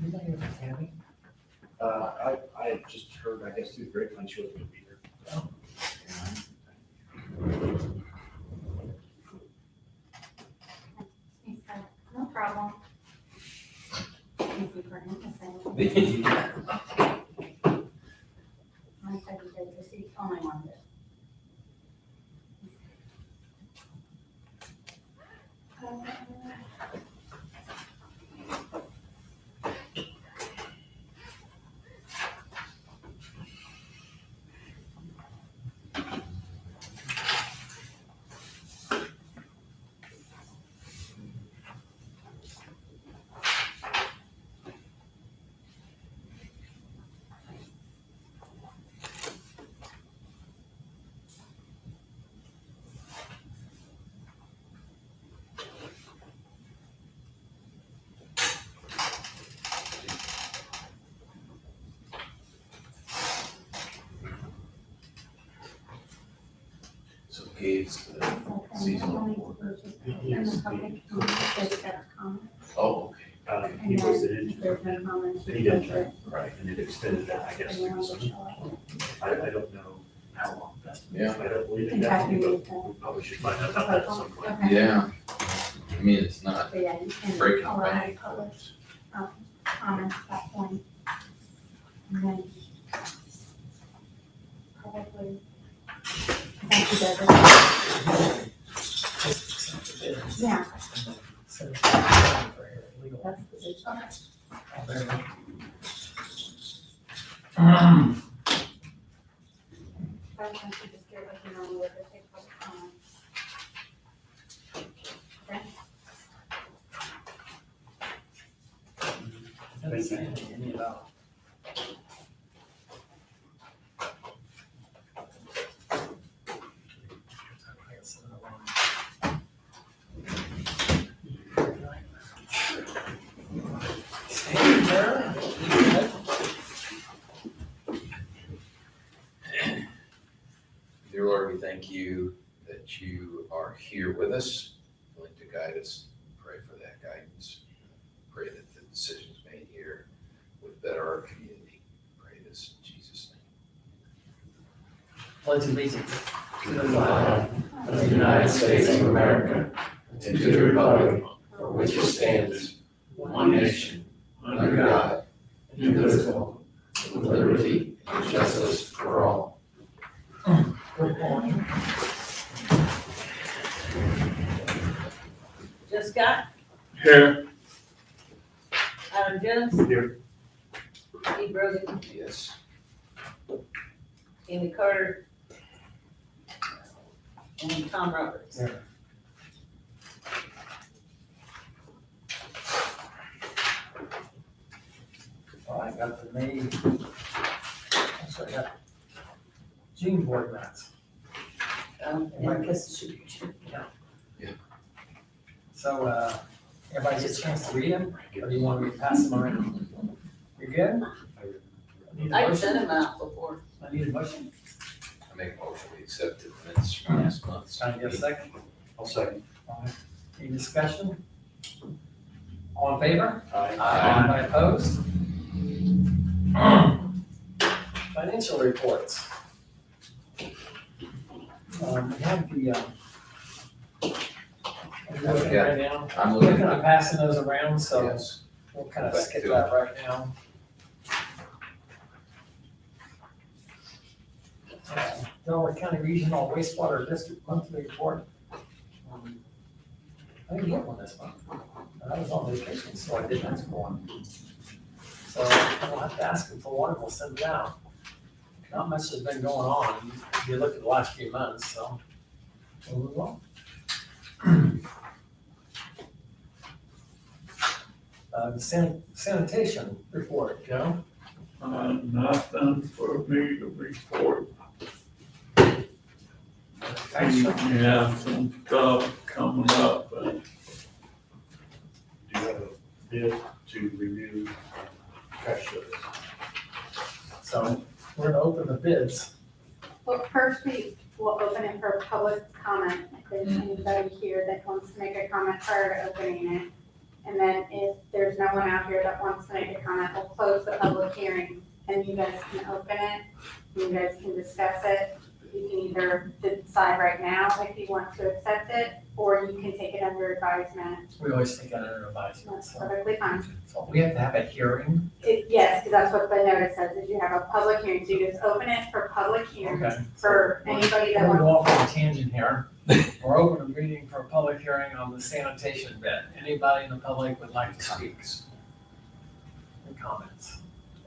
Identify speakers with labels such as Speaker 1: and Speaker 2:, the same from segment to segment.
Speaker 1: Anybody with Tammy?
Speaker 2: I had just heard, I guess, through the grapevine, she wasn't gonna be here.
Speaker 3: No problem. Thank you for emphasizing. My secretary, the only one that.
Speaker 4: So Gabe's the seasonal reporter.
Speaker 3: And the public, just got a comment.
Speaker 4: Oh, okay.
Speaker 1: He
Speaker 3: And
Speaker 1: was
Speaker 3: then
Speaker 1: in,
Speaker 3: if there's no comments,
Speaker 1: he
Speaker 3: you
Speaker 1: didn't,
Speaker 3: can
Speaker 1: right, and it extended that, I guess, through summer. I don't know how long that's been.
Speaker 4: Yeah.
Speaker 1: I don't believe it
Speaker 3: contact me
Speaker 1: definitely,
Speaker 3: with
Speaker 1: but
Speaker 3: the.
Speaker 1: we probably should find out about that at some point.
Speaker 3: Okay.
Speaker 4: Yeah. I mean, it's not
Speaker 3: So yeah, you can
Speaker 4: breaking
Speaker 3: allow
Speaker 4: bank.
Speaker 3: public comments at that point. And then probably. Thank you, Deborah. Yeah,
Speaker 1: So, for legal.
Speaker 3: that's the big part.
Speaker 1: Very much.
Speaker 3: I want to just get like, you know, where to take public comment. Okay.
Speaker 1: Doesn't say anything about.
Speaker 4: Dear Lord, we thank you that you are here with us, willing to guide us. Pray for that guidance. Pray that the decisions made here would better our community. Pray this in Jesus' name.
Speaker 5: Pledge allegiance
Speaker 6: to the flag of the United States of America and to the republic for which it stands, one nation, under God, indivisible, with liberty and justice for all.
Speaker 5: Good morning. Jeff Scott,
Speaker 6: Here.
Speaker 5: Adam Jones,
Speaker 1: Here.
Speaker 5: Steve Brogan,
Speaker 4: Yes.
Speaker 5: Amy Carter, and Tom Roberts.
Speaker 1: Yeah. All right, got the May, I got June board minutes.
Speaker 5: And this should be true.
Speaker 1: So, everybody get a chance to read them, or do you want me to pass them around? You good? Need a
Speaker 5: I
Speaker 1: motion?
Speaker 5: sent them out before.
Speaker 1: I need a motion.
Speaker 4: I make a motion, we accept the minutes from last month.
Speaker 1: Can I get a second?
Speaker 6: I'll second.
Speaker 1: All right. Any discussion? All in favor?
Speaker 4: Aye.
Speaker 1: Anybody opposed? Financial reports. We have the, are you looking right now?
Speaker 4: I'm
Speaker 1: We're
Speaker 4: looking
Speaker 1: kind of
Speaker 4: at,
Speaker 1: passing those around, so
Speaker 4: yes.
Speaker 1: we'll kind of
Speaker 4: Back
Speaker 1: skip
Speaker 4: to
Speaker 1: that right now. Delaware County Regional Wastewater District Monthly Report. I didn't get one this month. I was on vacation, so I didn't ask for one. So I'll have to ask them for one, we'll send it out. Not much has been going on, if you look at the last few months, so we'll move on. Sanitation report, Joe?
Speaker 6: Nothing for me to report. Yeah, some stuff coming up, but.
Speaker 2: Do you have a bid to renew trash service?
Speaker 1: So we're gonna open the bids.
Speaker 3: Well, first we will open it for public comment. If there's anybody here that wants to make a comment prior to opening it. And then if there's no one out here that wants to make a comment, we'll close the public hearing and you guys can open it. You guys can discuss it. You can either decide right now if you want to accept it, or you can take it under advisement.
Speaker 1: We always take it under advisement.
Speaker 3: That's perfectly fine.
Speaker 1: So we have to have a hearing.
Speaker 3: Yes, because that's what the notice says, is you have a public hearing. So you just open it for public hearing
Speaker 1: Okay.
Speaker 3: for anybody that
Speaker 1: We're
Speaker 3: wants.
Speaker 1: going off on a tangent here. We're open a meeting for a public hearing on the sanitation bid. Anybody in the public would like to speak? Any comments?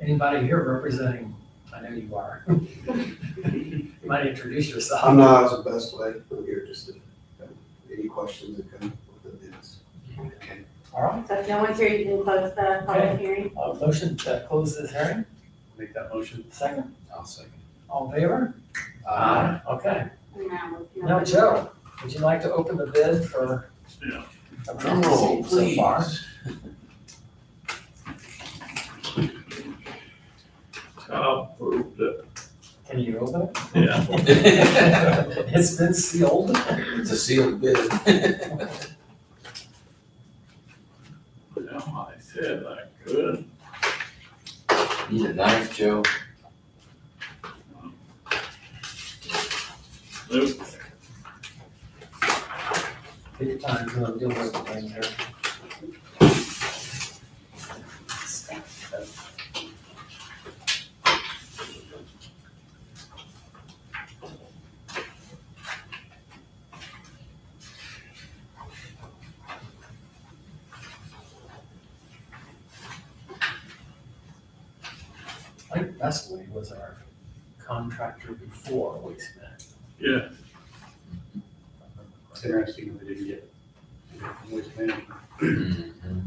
Speaker 1: Anybody here representing, I know you are. You might introduce yourself.
Speaker 7: I'm not as the best way. I'm here just to, any questions that come with the bids.
Speaker 1: All right,
Speaker 3: So if no one's here, you can close the public hearing.
Speaker 1: motion to close this hearing,
Speaker 2: Make that motion.
Speaker 1: second,
Speaker 4: I'll second.
Speaker 1: all in favor? Okay, now
Speaker 3: No.
Speaker 1: Joe, would you like to open the bid for?
Speaker 2: Yeah.
Speaker 1: Drum roll, so far.
Speaker 6: I'll approve it.
Speaker 1: Can you open it?
Speaker 6: Yeah.
Speaker 1: It's been sealed.
Speaker 4: It's a sealed bid.
Speaker 6: Well, I said I could.
Speaker 4: Need a knife, Joe?
Speaker 6: Nope.
Speaker 1: Take your time, because I'm dealing with the thing here. I think Bestway was our contractor before Waste Management.
Speaker 6: Yeah.
Speaker 2: It's interesting we didn't get Waste Management.
Speaker 4: Mm-hmm.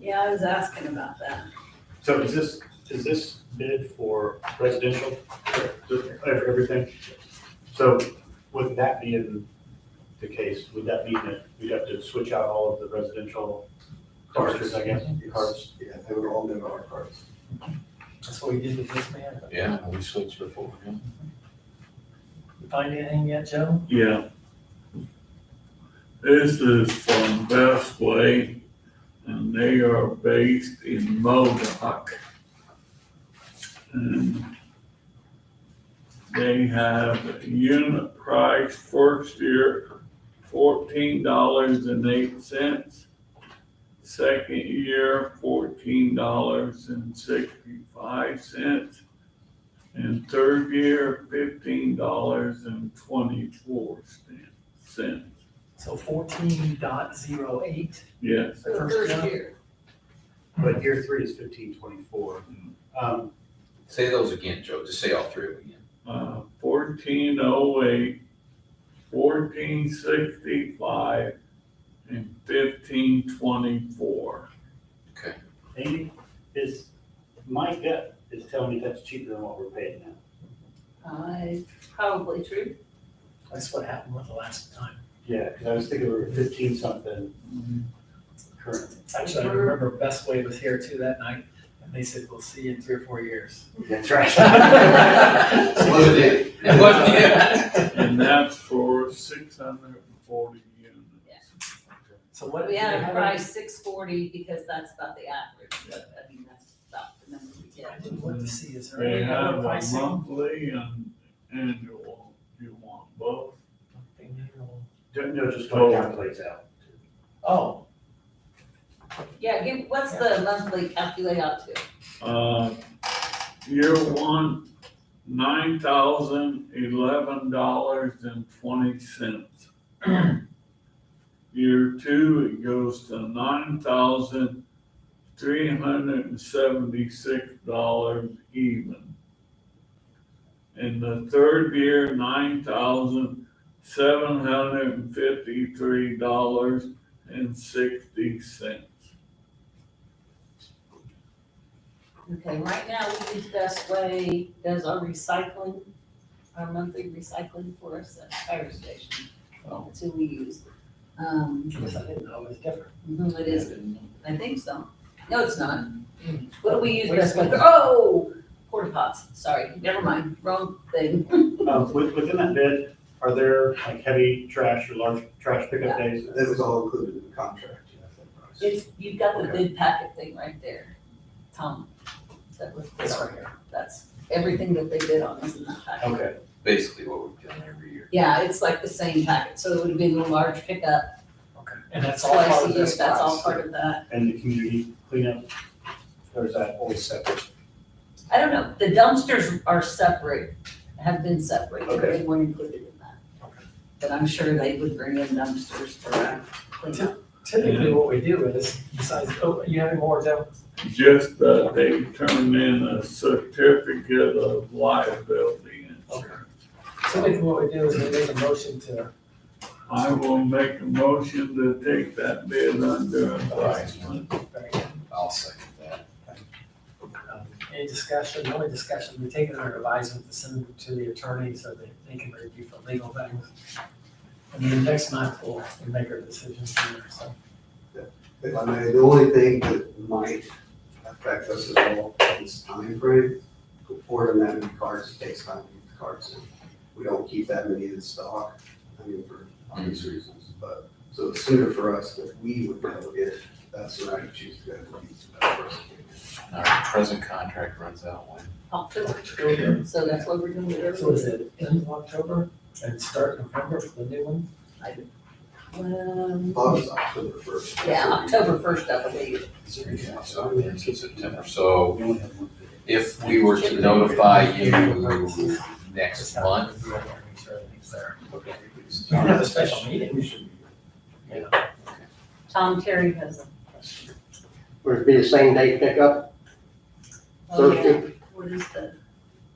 Speaker 5: Yeah, I was asking about that.
Speaker 2: So is this bid for residential, everything? So with that being the case, would that mean that we'd have to switch out all of the residential cartridges, I guess, cards?
Speaker 7: Yeah, they would all know our cards.
Speaker 1: That's what we did with Waste Management.
Speaker 4: Yeah, we switched before, yeah.
Speaker 1: You find anything yet, Joe?
Speaker 6: Yeah. This is from Best Way, and they are based in Modoc. And they have a unit price first year, $14.08. Second year, $14.65. And third year, $15.24.
Speaker 1: So 14.08.
Speaker 6: Yes,
Speaker 5: For the first year.
Speaker 2: But year 3 is 1524.
Speaker 4: Say those again, Joe, just say all three of them again.
Speaker 6: 1408, 1465, and 1524.
Speaker 2: Amy, my gut is telling me that's cheaper than what we're paying now.
Speaker 5: Probably true.
Speaker 1: That's what happened with the last time.
Speaker 2: Yeah, because I was thinking we were 15 something currently.
Speaker 1: Actually, I remember Best Way was here too that night, and they said, we'll see you in 3 or 4 years.
Speaker 2: That's right.
Speaker 4: Wasn't it? It wasn't it?
Speaker 6: And that's for 640 units.
Speaker 1: So what?
Speaker 5: We
Speaker 1: do
Speaker 5: had
Speaker 1: they
Speaker 5: a
Speaker 1: have
Speaker 5: price 640 because that's about the average, but I mean, that's about the number we
Speaker 1: I
Speaker 5: get.
Speaker 1: didn't want to see, is there
Speaker 6: They
Speaker 1: any
Speaker 6: have
Speaker 1: other
Speaker 6: a
Speaker 1: pricing?
Speaker 6: monthly and annual. You want both?
Speaker 2: No, just what it calculates out.
Speaker 1: Oh,
Speaker 5: Yeah, what's the monthly calculate out to?
Speaker 6: Year one, $9,011.20. Year two, it goes to $9,376 even. In the third year, $9,753.60.
Speaker 5: Okay, right now, we use Best Way, does our recycling, our monthly recycling for us at the fire station. That's who we use.
Speaker 1: because I didn't know it was different.
Speaker 5: It is, I think so. No, it's not. What do we use
Speaker 1: Waste
Speaker 5: Best Way for?
Speaker 1: management.
Speaker 5: Oh, porta pots, sorry, never mind, wrong thing.
Speaker 2: Within that bid, are there like heavy trash or large trash pickup days?
Speaker 7: That was all included in the contract, that price.
Speaker 5: you've got the bid packet thing right there, Tom. That was,
Speaker 1: It's right here.
Speaker 5: that's everything that they bid on is in that packet.
Speaker 2: Okay,
Speaker 4: Basically what we've done every year.
Speaker 5: Yeah, it's like the same packet, so it would have been a large pickup
Speaker 1: Okay. And that's all part
Speaker 5: twice
Speaker 1: of
Speaker 5: a year,
Speaker 1: this
Speaker 5: that's all
Speaker 1: price.
Speaker 5: part of that.
Speaker 2: and the community cleanup, or is that always separate?
Speaker 5: I don't know, the dumpsters are separate, have been separated,
Speaker 2: Okay.
Speaker 5: they weren't included in that.
Speaker 1: Okay.
Speaker 5: But I'm sure they would bring in dumpsters for cleanup.
Speaker 1: Typically, what we do is, besides, oh, you have any more, Joe?
Speaker 6: Just that they turn in a certificate of liability.
Speaker 1: Okay. Typically, what we do is we make a motion to,
Speaker 6: I will make a motion to take that bid under advisement.
Speaker 4: I'll second that.
Speaker 1: any discussion, the only discussion, we take it under advisement to send it to the attorney so that they can review for legal things. And then next month, we'll make our decisions here, so.
Speaker 7: If I may, the only thing that might affect us at all is timeframe. Ordering that many cards, it takes time to get the cards in. We don't keep that many in stock, I mean, for obvious reasons, but, so the sooner for us that we would go, if that's the right choose to go, to be the better for us.
Speaker 4: Our present contract runs out when?
Speaker 5: October, so that's what we're doing with
Speaker 1: So is
Speaker 5: everything.
Speaker 1: it end of October and start November for the new one?
Speaker 7: August, October first.
Speaker 5: Yeah, October first, I believe.
Speaker 4: Yeah, so it ends in September. So
Speaker 2: We only have one bid.
Speaker 4: if we were to notify you next
Speaker 1: Just
Speaker 4: month,
Speaker 1: have to make sure everything's there.
Speaker 4: okay.
Speaker 1: We don't have a special meeting.
Speaker 7: We should be.
Speaker 5: Tom Terry has a question.
Speaker 8: Would it be the same day pickup?
Speaker 5: Oh, yeah.
Speaker 8: Thursday?
Speaker 5: What is the,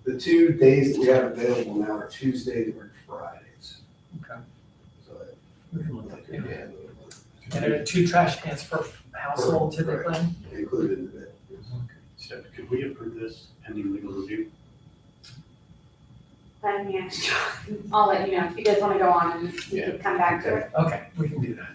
Speaker 7: The 2 days that we have available now are Tuesdays or Fridays.
Speaker 1: Okay.
Speaker 7: So that-
Speaker 1: We can look at it.
Speaker 4: Yeah.
Speaker 1: And there are 2 trash cans per household typically?
Speaker 7: included in the bid.
Speaker 2: So could we approve this pending legal review?
Speaker 3: Then, yeah, I'll let you know, if you guys wanna go on and you
Speaker 4: Yeah.
Speaker 3: can come back to it.
Speaker 1: Okay, we can do that.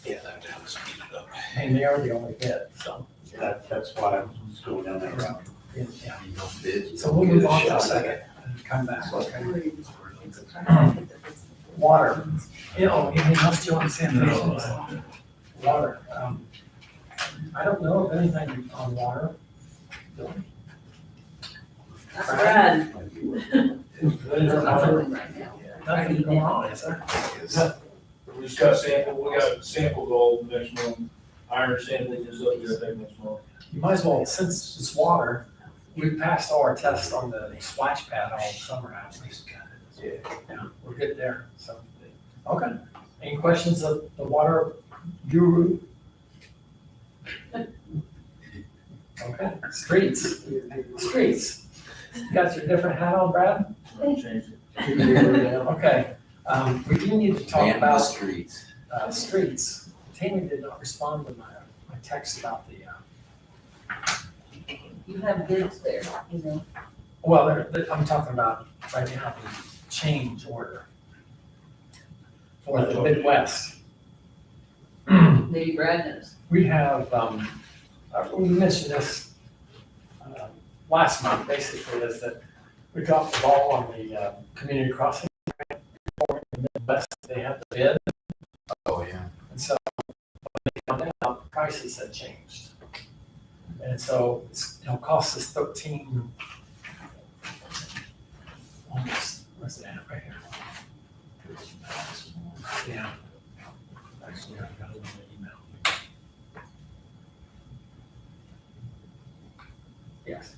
Speaker 4: Yeah, that would help speed it up.
Speaker 1: And they are the only bid, so.
Speaker 2: That's why I was going down that route.
Speaker 1: Yeah.
Speaker 4: You don't bid.
Speaker 1: So we'll move on to a second and come back, okay? Water, anything else you want to say?
Speaker 6: No.
Speaker 1: Water, I don't know of anything on water.
Speaker 5: that's Brad.
Speaker 1: Nothing nothing going on, is there?
Speaker 9: We just got sample, we got sample gold next month, iron sampling is up there, I think next month.
Speaker 1: You might as well, since it's water, we passed all our tests on the splash pad all summer actually. Yeah, we're good there, so, okay. Any questions of the water guru? Okay, streets. You got your different hat on, Brad?
Speaker 9: Change it.
Speaker 1: Okay, we do need to talk
Speaker 4: Man in the
Speaker 1: about,
Speaker 4: streets.
Speaker 1: streets. Tammy did not respond to my text about the,
Speaker 5: You have bids there, you know.
Speaker 1: well, I'm talking about right now, the change order for the Midwest.
Speaker 5: Maybe Brad knows.
Speaker 1: We have, we mentioned this last month, basically, is that we dropped the ball on the community crossing. For the Midwest, they had the bid,
Speaker 4: Oh, yeah.
Speaker 1: and so when they found out, prices had changed. And so it'll cost us 13, almost, where's it at, right here? Yeah. Actually, I've got it in the email. Yes.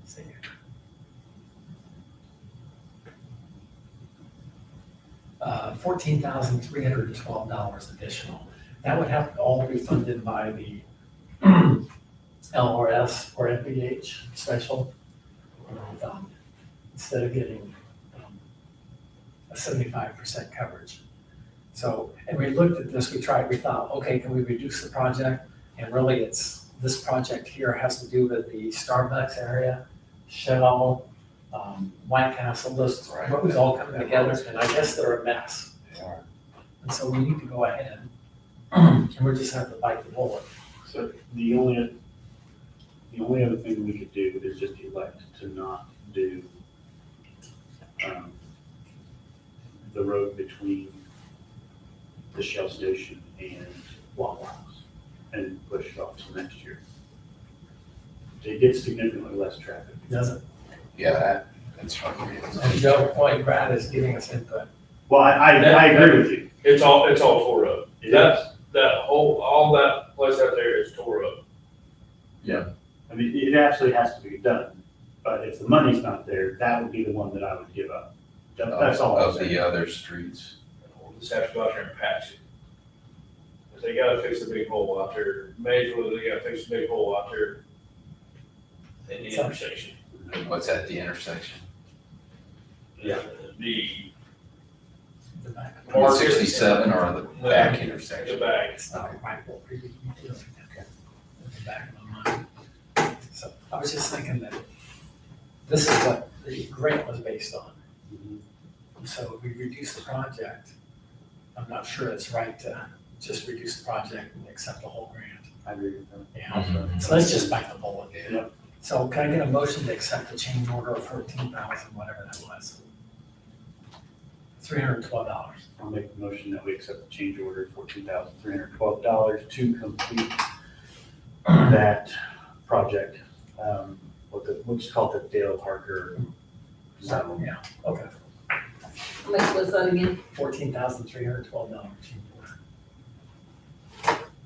Speaker 1: See here. $14,312 additional. That would have to all be funded by the LRS or NPH special. Instead of getting a 75% coverage. So, and we looked at this, we thought, okay, can we reduce the project? And really this project here has to do with the Starbucks area, Shell, White Castle, those
Speaker 4: Right.
Speaker 1: roads all coming together, and I guess they're a mess.
Speaker 4: They are.
Speaker 1: And so we need to go ahead, and we just have to bite the bullet.
Speaker 2: So the only other thing we could do is just elect to not do the road between the Shell station and Wawa and push it off to next year. It gets significantly less traffic.
Speaker 1: Doesn't,
Speaker 4: Yeah, that's hard.
Speaker 1: and Joe Point Brad is giving us input.
Speaker 2: Well, I agree with you.
Speaker 9: It's all tore up.
Speaker 2: It
Speaker 9: That whole, all that place out there is tore up.
Speaker 2: I mean, it absolutely has to be done, but if the money's not there, that would be the one that I would give up. That's all I'm
Speaker 4: Of
Speaker 2: saying.
Speaker 4: the other streets.
Speaker 9: We'll just have to go out there and patch it. But they gotta fix the big hole out there. Majorly, they gotta fix the big hole out there in the intersection.
Speaker 4: What's at the intersection?
Speaker 2: Yeah.
Speaker 9: The
Speaker 1: The back.
Speaker 9: Market.
Speaker 4: 67 or the back
Speaker 9: the
Speaker 4: intersection?
Speaker 9: back.
Speaker 1: It's not right, what we do. Okay. At the back of my mind. So I was just thinking that this is what the grant was based on. So if we reduce the project, I'm not sure it's right to just reduce the project and accept the whole grant.
Speaker 2: I agree with that.
Speaker 1: Yeah,
Speaker 4: Mhm.
Speaker 1: so let's just bite the bullet.
Speaker 4: Yeah.
Speaker 1: So can I get a motion to accept the change order of $14,000, whatever that was? $312.
Speaker 2: I'll make the motion that we accept the change order of $14,312 to complete that project. What's called the Dale Parker zone.
Speaker 1: Yeah, okay.
Speaker 5: How much was that again?
Speaker 1: $14,312 change order.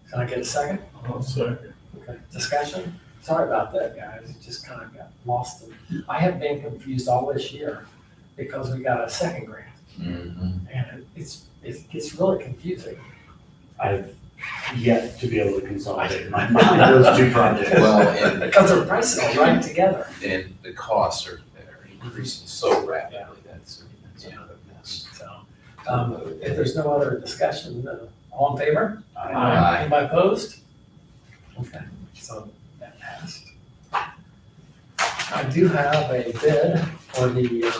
Speaker 1: Can I get a second?
Speaker 9: I'll second.
Speaker 1: Okay, discussion? Sorry about that, guys, it just kind of got lost. I have been confused all this year because we got a second grant,
Speaker 4: Mhm.
Speaker 1: and it gets really confusing.
Speaker 2: I've yet to be able to consolidate my mind, those two projects.
Speaker 4: Well, and,
Speaker 1: Because their prices are right together.
Speaker 4: and the costs are increasing so rapidly, that's another mess.
Speaker 1: So, if there's no other discussion, all in favor?
Speaker 4: Aye.
Speaker 1: Anybody opposed? Okay, so that passed. I do have a bid for the,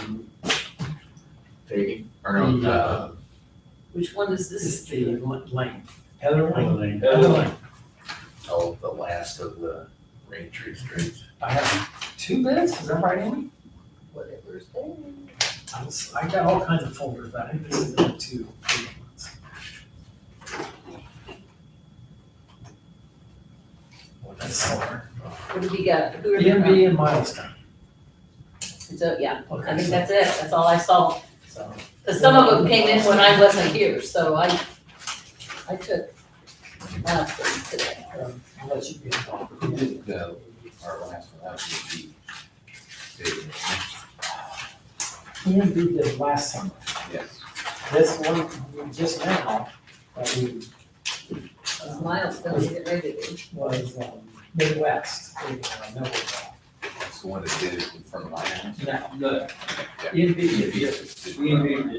Speaker 4: Paving, or no,
Speaker 1: The,
Speaker 5: Which one is
Speaker 1: this
Speaker 5: this?
Speaker 1: is the lane, Heather Lane.
Speaker 2: Lane.
Speaker 1: Heather Lane.
Speaker 4: oh, the last of the Rain Tree Streets.
Speaker 1: I have two bids, is that right, Amy?
Speaker 5: Whatever's there.
Speaker 1: I got all kinds of folders, but I think this is the two big ones. Well, that's silver.
Speaker 5: What have you got? Who are you
Speaker 1: EMB and Milestone.
Speaker 5: So, yeah, I
Speaker 1: Okay,
Speaker 5: think
Speaker 1: so-
Speaker 5: that's it. That's all I saw.
Speaker 1: So,
Speaker 5: Cause some of them came in when I wasn't here, so I took last one today.
Speaker 1: I'll let you be involved.
Speaker 4: Who did our last one, that was the paving,
Speaker 1: EMB did last summer.
Speaker 4: yes.
Speaker 1: This one, just now, that we,
Speaker 5: Milestones get ready to do.
Speaker 1: was Midwest, Millville.
Speaker 4: That's the one that did it in front of my house.
Speaker 1: No,
Speaker 4: Yeah.
Speaker 1: EMB,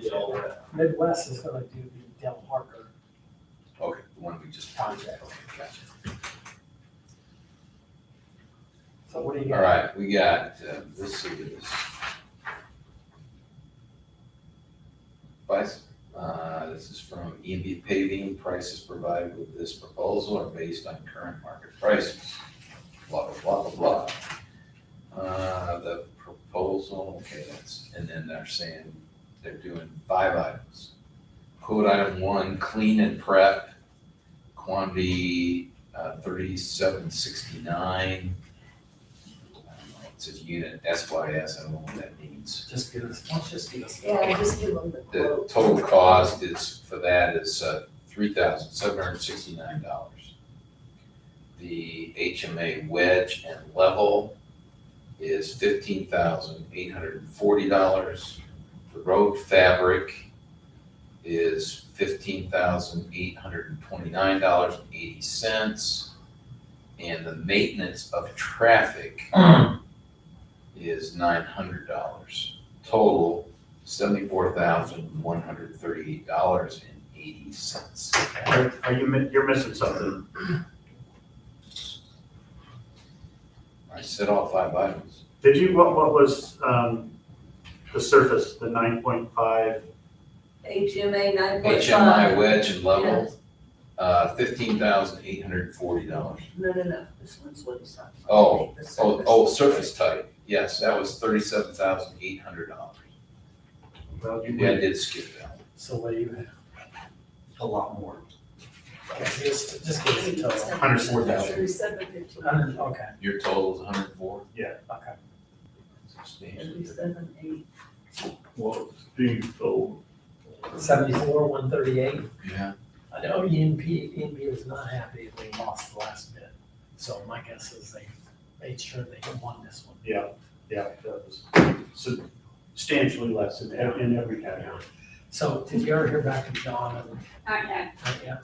Speaker 9: did all that.
Speaker 1: Midwest is gonna do the Del Parker
Speaker 4: Okay, the one we just.
Speaker 1: project.
Speaker 4: Gotcha.
Speaker 1: So what do you
Speaker 4: All
Speaker 1: got?
Speaker 4: right, we got, this is. This is from EMB Paving. Prices provided with this proposal are based on current market prices. Blah, blah, blah, blah, blah. The proposal, okay, and then they're saying they're doing 5 items. Quote item 1, clean and prep, quantity 3769. It says unit SYS, I don't know what that means.
Speaker 1: Just give us, let's just give us.
Speaker 5: Yeah, just give them the
Speaker 4: The
Speaker 5: quote.
Speaker 4: total cost is, for that is $3,769. The HMA wedge and level is $15,840. The road fabric is $15,829.80. And the maintenance of traffic is $900. Total, $74,138.80.
Speaker 2: You're missing something.
Speaker 4: I said all 5 items.
Speaker 2: Did you, what was, the surface, the 9.5?
Speaker 5: HMA 9.5.
Speaker 4: HMI wedge and level,
Speaker 5: Yes.
Speaker 4: $15,840.
Speaker 5: No, this one's what it's on.
Speaker 4: Oh,
Speaker 5: The
Speaker 4: Oh, surface type, yes, that was $37,800.
Speaker 2: Well,
Speaker 4: Yeah, I did skip that one.
Speaker 1: So what do you have?
Speaker 2: a lot more.
Speaker 1: Okay, so just give us a total.
Speaker 2: 104,000.
Speaker 5: 37,15.
Speaker 1: Okay,
Speaker 4: Your total is 104?
Speaker 1: okay.
Speaker 4: Substantially.
Speaker 5: 37,8.
Speaker 6: What Steve told.
Speaker 1: 74, 138.
Speaker 4: Yeah.
Speaker 1: I know EMP was not happy that they lost the last bid. So my guess is they made sure they won this one.
Speaker 2: Yeah, that was substantially less in every category.
Speaker 1: So did you ever hear back from John?
Speaker 3: Not yet.
Speaker 1: Yeah.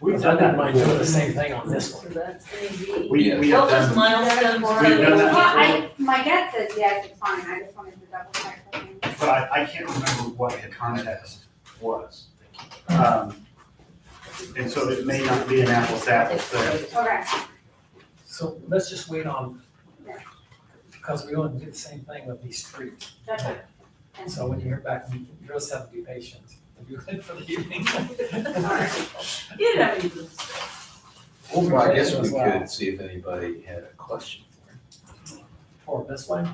Speaker 2: We've
Speaker 1: I
Speaker 2: done that
Speaker 1: mind doing the
Speaker 2: before.
Speaker 1: same thing on this
Speaker 5: So
Speaker 1: one.
Speaker 5: that's gonna be.
Speaker 2: We have
Speaker 5: Help us
Speaker 2: done,
Speaker 5: milestone.
Speaker 2: We've done that
Speaker 3: Well, my gut says yes, it's fine, I just wanted to double check with him.
Speaker 2: but I can't remember what the context was. And so it may not be an apples to apples thing.
Speaker 3: Okay,
Speaker 1: So let's just wait on,
Speaker 3: Yeah.
Speaker 1: because we want to do the same thing with these streets.
Speaker 3: that's it.
Speaker 1: And so when you hear back, you just have to be patient. If you're good for the evening.
Speaker 5: You know, you just-
Speaker 4: Well, I guess we
Speaker 1: As well.
Speaker 4: could see if anybody had a question for him.
Speaker 1: For this way?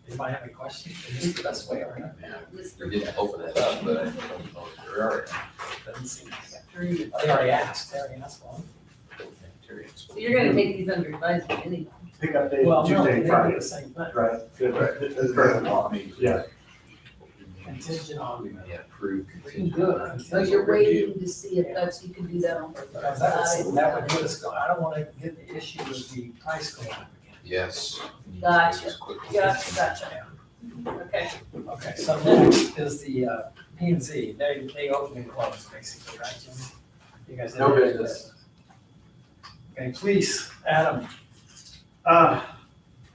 Speaker 1: Anybody have any questions? Is this the best way or not?
Speaker 4: Yeah, we didn't open that up, but I don't know if there are.
Speaker 1: Doesn't seem like it. They already asked one.
Speaker 5: So you're gonna take these under advisement anyway.
Speaker 2: Pick up day
Speaker 1: Well, no,
Speaker 2: Tuesday
Speaker 1: they
Speaker 2: and
Speaker 1: do
Speaker 2: Friday.
Speaker 1: the same thing.
Speaker 2: Right. Good.
Speaker 7: Doesn't
Speaker 2: Correct.
Speaker 7: matter.
Speaker 2: Yeah.
Speaker 1: Contingent on,
Speaker 4: We may approve
Speaker 1: We can
Speaker 4: contingent
Speaker 1: do it.
Speaker 4: on
Speaker 5: So you're
Speaker 4: review.
Speaker 5: waiting to see if that's, you can do that on.
Speaker 1: because that would get us going. I don't want to get the issue with the price going up again.
Speaker 4: Yes. we need to do
Speaker 5: Gotcha.
Speaker 4: this quickly.
Speaker 5: Gotcha. Okay.
Speaker 1: Okay, so next is the P and Z. They open and close basically, right, Jimmy? You guys.
Speaker 6: No business.
Speaker 1: Okay, please, Adam.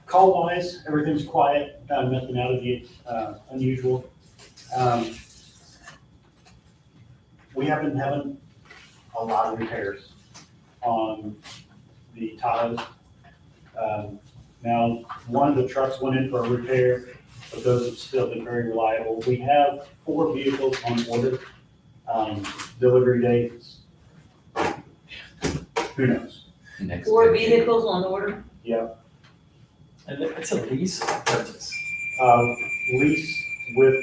Speaker 2: Call wise, everything's quiet, nothing out of the unusual. We have been having a lot of repairs on the Tahoes. Now, one of the trucks went in for a repair, but those have still been very reliable. We have 4 vehicles on order. Delivery dates, who knows?
Speaker 4: Next
Speaker 5: 4
Speaker 4: decade.
Speaker 5: vehicles on order.
Speaker 1: And it's a lease or purchase?
Speaker 2: Lease with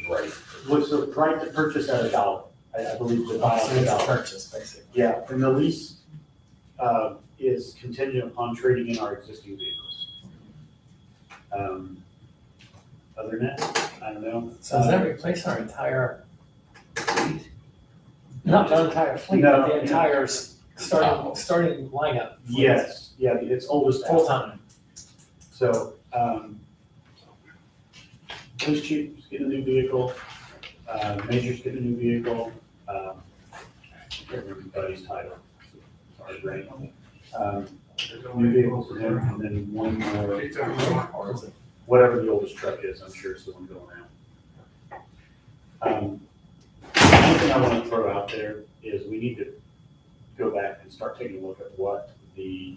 Speaker 4: Right.
Speaker 2: was the right to purchase at $1. I believe the buy
Speaker 1: So
Speaker 2: at
Speaker 1: it's a
Speaker 2: $1.
Speaker 1: purchase, basically.
Speaker 2: Yeah, and the lease is contingent upon trading in our existing vehicles. Other than that, I don't know.
Speaker 1: So does that replace our entire fleet? Not the entire fleet,
Speaker 2: No.
Speaker 1: but the entire starting lineup?
Speaker 2: Yes, yeah, it's oldest
Speaker 1: Full
Speaker 2: out.
Speaker 1: time.
Speaker 2: So, police chief's getting a new vehicle, major's getting a new vehicle, everybody's title. Sorry, right? New vehicles for him, and then one more,
Speaker 1: Or is it?
Speaker 2: whatever the oldest truck is, I'm sure it's the one going out. One thing I want to throw out there is we need to go back and start taking a look at what the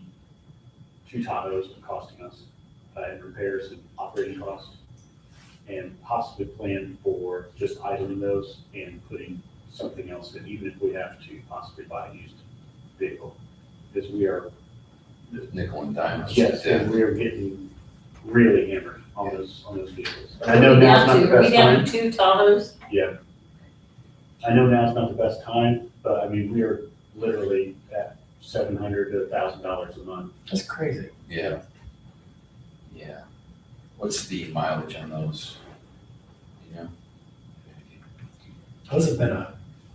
Speaker 2: 2 Tahoes are costing us in repairs and operating costs, and possibly plan for just idling those and putting something else in, even if we have to possibly buy a used vehicle. Because we are,
Speaker 4: Nickel and dime.
Speaker 2: yes,
Speaker 4: Yeah.
Speaker 2: and we are getting really hammered on those vehicles. And I
Speaker 5: Are
Speaker 2: know
Speaker 5: we
Speaker 2: now's
Speaker 5: down
Speaker 2: not the
Speaker 5: to- Are we
Speaker 2: best
Speaker 5: down
Speaker 2: time.
Speaker 5: to 2 Tahoes?
Speaker 2: I know now's not the best time, but I mean, we are literally at $700 to $1,000 a month.
Speaker 1: That's crazy.
Speaker 4: Yeah. Yeah. What's the mileage on those? You know?
Speaker 1: Those have been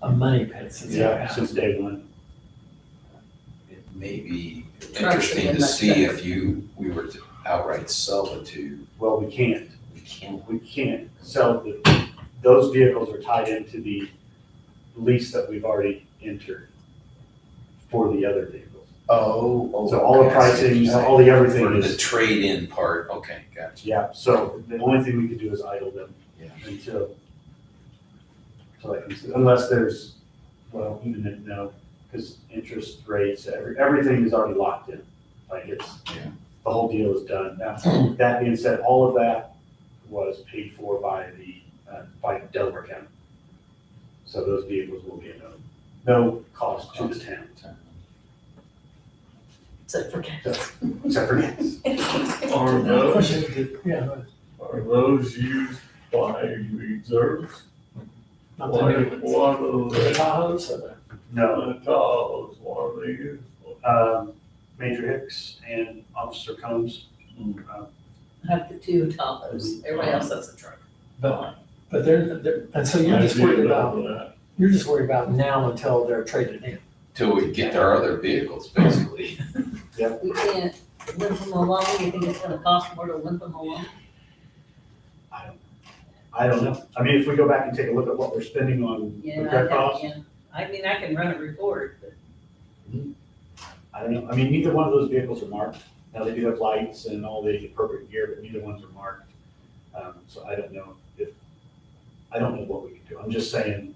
Speaker 1: a money pit since they
Speaker 2: Yeah,
Speaker 1: happened.
Speaker 2: since day one.
Speaker 4: It may be
Speaker 5: Trucks
Speaker 4: interesting
Speaker 5: have
Speaker 4: to
Speaker 5: been much
Speaker 4: see
Speaker 5: better.
Speaker 4: if we were to outright sell it to,
Speaker 2: Well, we can't.
Speaker 4: we can't.
Speaker 2: We can't sell those vehicles are tied into the lease that we've already entered for the other vehicles.
Speaker 4: Oh.
Speaker 2: So all the
Speaker 4: okay, I see what
Speaker 2: pricing,
Speaker 4: you're saying.
Speaker 2: all the everything
Speaker 4: For the
Speaker 2: is,
Speaker 4: trade-in part, okay, gotcha.
Speaker 2: yeah, so the only thing we could do is idle them
Speaker 4: Yeah.
Speaker 2: until, unless there's, well, even if no, because interest rates, everything is already locked in. Like it's,
Speaker 4: Yeah.
Speaker 2: the whole deal is done. Now, that being said, all of that was paid for by by Delaware County. So those vehicles will get no cost to the town,
Speaker 5: Except for gas.
Speaker 2: except for gas.
Speaker 6: Are those,
Speaker 1: Question, yeah,
Speaker 6: are those used by reserves?
Speaker 1: Not the new ones.
Speaker 6: What are
Speaker 1: The Tahoes or the,
Speaker 2: No,
Speaker 6: the Tahoes, what are they used for?
Speaker 2: Major Hicks and Officer Combs.
Speaker 5: Have the two Tahoes, everybody else has a truck.
Speaker 1: but they're, and so you're
Speaker 6: I
Speaker 1: just
Speaker 6: do
Speaker 1: worried
Speaker 6: know
Speaker 1: about,
Speaker 6: that.
Speaker 1: you're just worried about now until they're traded in.
Speaker 4: Till we get our other vehicles, basically.
Speaker 5: We can't limp them along, you think it's gonna cost more to limp them along?
Speaker 2: I don't know. I mean, if we go back and take a look at what we're spending on
Speaker 5: Yeah,
Speaker 2: repair costs,
Speaker 5: I mean, I can run a report, but
Speaker 2: I don't know. I mean, neither one of those vehicles are marked. Now, they do have lights and all the appropriate gear, but neither ones are marked. So I don't know I don't know what we can do. I'm just saying,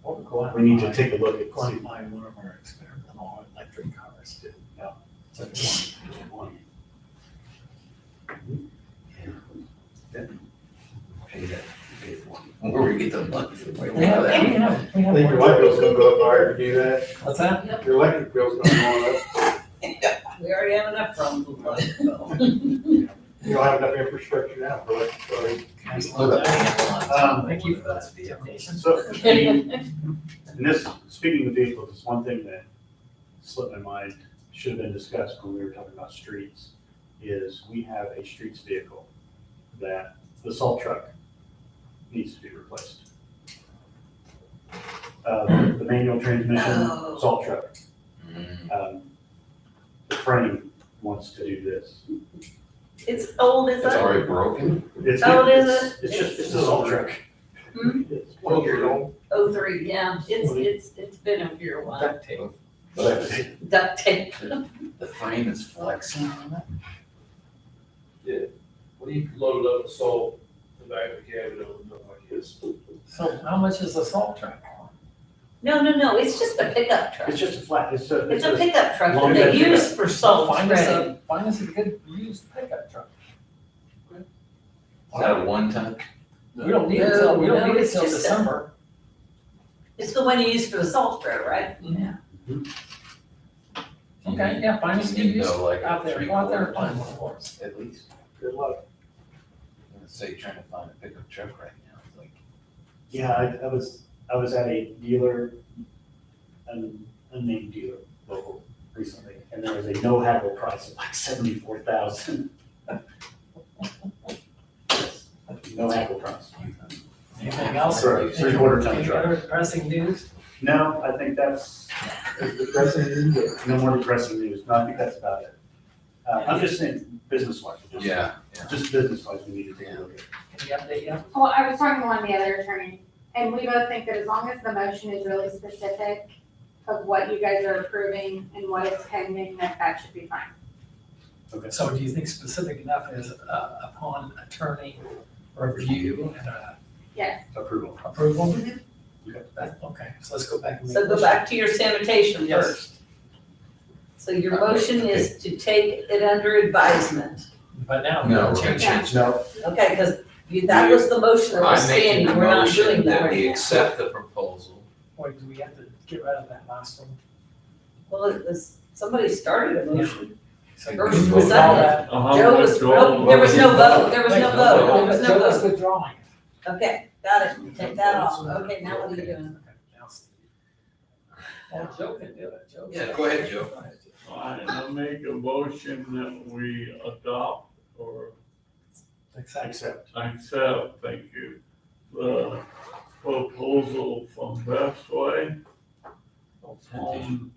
Speaker 1: Or go out
Speaker 2: we need
Speaker 1: and
Speaker 2: to
Speaker 1: buy-
Speaker 2: take a look at,
Speaker 1: go out
Speaker 2: see.
Speaker 1: and buy one of our experimental electric cars too.
Speaker 2: Yeah.
Speaker 1: So it's one.
Speaker 4: Pay that, pay for it. Where we get the money from.
Speaker 1: We have, we have.
Speaker 7: I think your light bill's gonna go up higher if you do that.
Speaker 1: What's that?
Speaker 7: Your electric bill's gonna go up.
Speaker 5: we already have enough problems with life.
Speaker 7: You don't have enough infrastructure now for electric cars.
Speaker 1: Thank you for that. Jason.
Speaker 2: So, I mean, and this, speaking of vehicles, it's one thing that slipped my mind, should have been discussed when we were talking about streets, is we have a streets vehicle that the salt truck needs to be replaced. The manual transmission
Speaker 5: Oh.
Speaker 2: salt truck.
Speaker 4: Mm,
Speaker 2: The frame wants to do this.
Speaker 5: It's old, is
Speaker 4: It's
Speaker 5: it?
Speaker 4: already broken?
Speaker 2: It's,
Speaker 5: How old is it?
Speaker 2: it's just, it's a salt truck.
Speaker 5: Hmm?
Speaker 2: It's 20 years old.
Speaker 5: 03, yeah, it's been over here a while.
Speaker 1: Duct tape.
Speaker 5: Duct tape.
Speaker 4: The frame is flexing on it?
Speaker 9: When you load it up with salt, the back of the cab, it'll look like this.
Speaker 1: So how much is the salt truck?
Speaker 5: No, it's just a pickup truck.
Speaker 2: It's just a flat, it's a,
Speaker 5: It's a pickup truck
Speaker 2: Long
Speaker 5: that they
Speaker 2: pickup.
Speaker 5: use for salt
Speaker 1: Find us
Speaker 5: spreading.
Speaker 1: find us a good used pickup truck.
Speaker 4: Is that a one-ton?
Speaker 1: We don't need it till, we don't
Speaker 5: No,
Speaker 1: need it
Speaker 5: it's
Speaker 1: till
Speaker 5: just a-
Speaker 1: December.
Speaker 5: It's the one you use for the salt spreader, right?
Speaker 1: Yeah.
Speaker 4: You
Speaker 1: Okay,
Speaker 4: need-
Speaker 1: yeah, find us a
Speaker 4: you
Speaker 1: good
Speaker 4: need
Speaker 1: used
Speaker 4: though, like
Speaker 1: out
Speaker 4: a
Speaker 1: there, go out there and find
Speaker 4: three-quarter
Speaker 1: one for us.
Speaker 4: ton, at least.
Speaker 2: good luck.
Speaker 4: Let's say trying to find a pickup truck right now, it's like,
Speaker 2: Yeah, I was at a dealer, an unnamed dealer local recently, and there was a no haggle price of like 74,000. No haggle price.
Speaker 1: Anything else?
Speaker 2: For a three-quarter ton
Speaker 1: Any
Speaker 2: truck.
Speaker 1: other pressing news?
Speaker 2: No, I think that's depressing news. No more depressing news. No, I think that's about it. I'm just saying, business-wise,
Speaker 4: yeah,
Speaker 2: just business-wise, we need to take a look at.
Speaker 1: Any update yet?
Speaker 3: Well, I was talking to one of the other attorneys, and we both think that as long as the motion is really specific of what you guys are approving and what is pending, that should be fine.
Speaker 1: So do you think specific enough is upon attorney review and
Speaker 3: Yes,
Speaker 2: Approval.
Speaker 1: approval?
Speaker 3: Mhm.
Speaker 1: Okay, so let's go back and. make
Speaker 5: So go
Speaker 1: a
Speaker 5: back to your sanitation
Speaker 1: Yes.
Speaker 5: first. So your motion is to take it under advisement.
Speaker 1: motion. But now we're
Speaker 4: no,
Speaker 1: gonna
Speaker 4: we're gonna
Speaker 1: change.
Speaker 4: change.
Speaker 2: No,
Speaker 5: Okay, because that was the motion that was
Speaker 4: I'm making
Speaker 5: standing,
Speaker 4: the
Speaker 5: we're not doing
Speaker 4: motion that we
Speaker 5: that.
Speaker 4: accept the proposal.
Speaker 1: Wait, do we have to get rid of that last one?
Speaker 5: Well, somebody started a motion.
Speaker 1: So
Speaker 5: Or
Speaker 1: you
Speaker 5: was
Speaker 1: withdraw
Speaker 5: that
Speaker 1: that?
Speaker 5: Joe was, no, there was no vote, there was no
Speaker 1: Wait,
Speaker 5: vote, there was no
Speaker 1: Joe was
Speaker 5: vote.
Speaker 1: withdrawing.
Speaker 5: Okay, got it, take that off. Okay, now what are you doing?
Speaker 1: Okay, now Steve. Well, Joe can do it, Joe.
Speaker 4: Yeah, go ahead, Joe.
Speaker 6: I make a motion that we adopt or
Speaker 1: Accept.
Speaker 6: accept, thank you, the proposal from Bestway on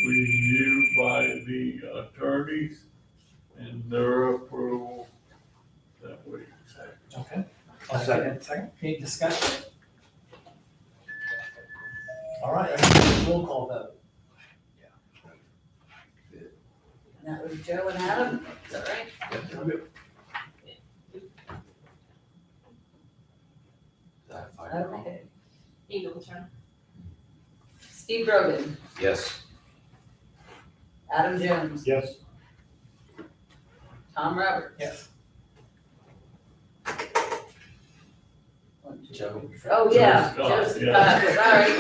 Speaker 6: review by the attorneys and their approval that we accept.
Speaker 1: Okay.
Speaker 2: Second.
Speaker 1: Second, any discussion? All right, roll call vote.
Speaker 5: That was Joe and Adam, is that right? Okay.
Speaker 3: Eagleton.
Speaker 5: Steve Brogan,
Speaker 4: Yes.
Speaker 5: Adam Jones,
Speaker 2: yes,
Speaker 5: Tom Roberts.
Speaker 1: Yes. Joe.
Speaker 5: Oh, yeah,
Speaker 6: Joe
Speaker 5: Joe
Speaker 6: Scott,
Speaker 5: Scott, sorry.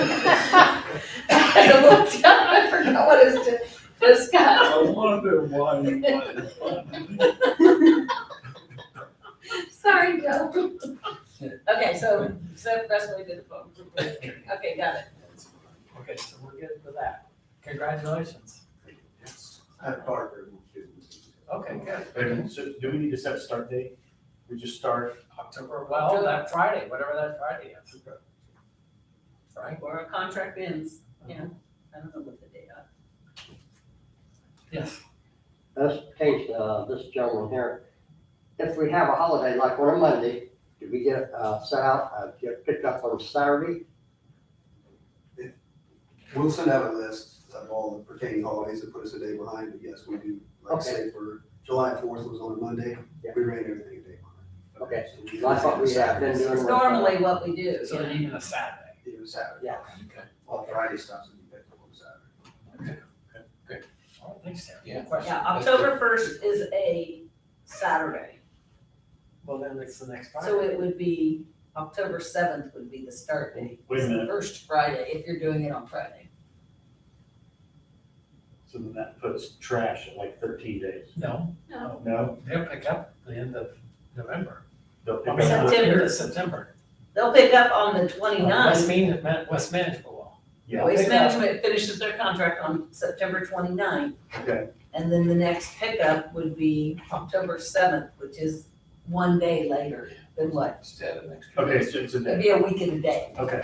Speaker 5: I looked down, I forgot what his, Joe Scott.
Speaker 6: I wonder why you find it funny.
Speaker 5: Sorry, Joe. Okay, so Seth Presley did the phone.
Speaker 1: Okay, so we're good with that. Congratulations.
Speaker 7: I have a card for everyone too.
Speaker 1: Okay, good.
Speaker 2: Okay, so do we need to set a start date? We just start,
Speaker 1: October, well, that Friday, whatever that Friday is. Right?
Speaker 5: Or a contract ends, you know, I don't know what the date is.
Speaker 1: Yes.
Speaker 8: Let's change, this gentleman here. If we have a holiday like on a Monday, do we get, set out, get picked up on Saturday?
Speaker 7: We'll send out a list of all the pertaining holidays and put us a day behind, but yes, we do. Like say for July 4th was on a Monday,
Speaker 8: Yeah.
Speaker 7: we ran everything a day behind.
Speaker 8: Okay.
Speaker 7: So we
Speaker 8: So I thought we had been doing.
Speaker 5: It's normally what we do.
Speaker 1: So even a Saturday.
Speaker 7: Even Saturday.
Speaker 8: Yeah.
Speaker 4: Okay.
Speaker 7: All Friday stops will be picked up on Saturday.
Speaker 1: All right, thanks, Terry.
Speaker 4: Yeah.
Speaker 1: Good question.
Speaker 5: Yeah, October first is a Saturday,
Speaker 1: Well, then it's the next Friday.
Speaker 5: so it would be, October seventh would be the start date.
Speaker 2: Wait a
Speaker 5: It's the
Speaker 2: minute.
Speaker 5: First Friday, if you're doing it on Friday.
Speaker 2: so then that puts trash at like 13 days.
Speaker 1: No,
Speaker 2: No?
Speaker 1: they'll pick up the end of November.
Speaker 2: They'll pick
Speaker 1: I
Speaker 2: up
Speaker 1: mean,
Speaker 2: the-
Speaker 5: September.
Speaker 1: end of September.
Speaker 5: They'll pick up on the
Speaker 1: West
Speaker 5: 29th.
Speaker 1: West Management will.
Speaker 2: Yeah,
Speaker 5: Waste
Speaker 1: pick up.
Speaker 5: Management finishes their contract on September 29th,
Speaker 2: okay,
Speaker 5: and then the next pickup would be October 7th, which is one day later than what?
Speaker 4: Just add an extra.
Speaker 2: okay, so it's a
Speaker 5: It'd
Speaker 2: day,
Speaker 5: be a week and a day
Speaker 2: okay,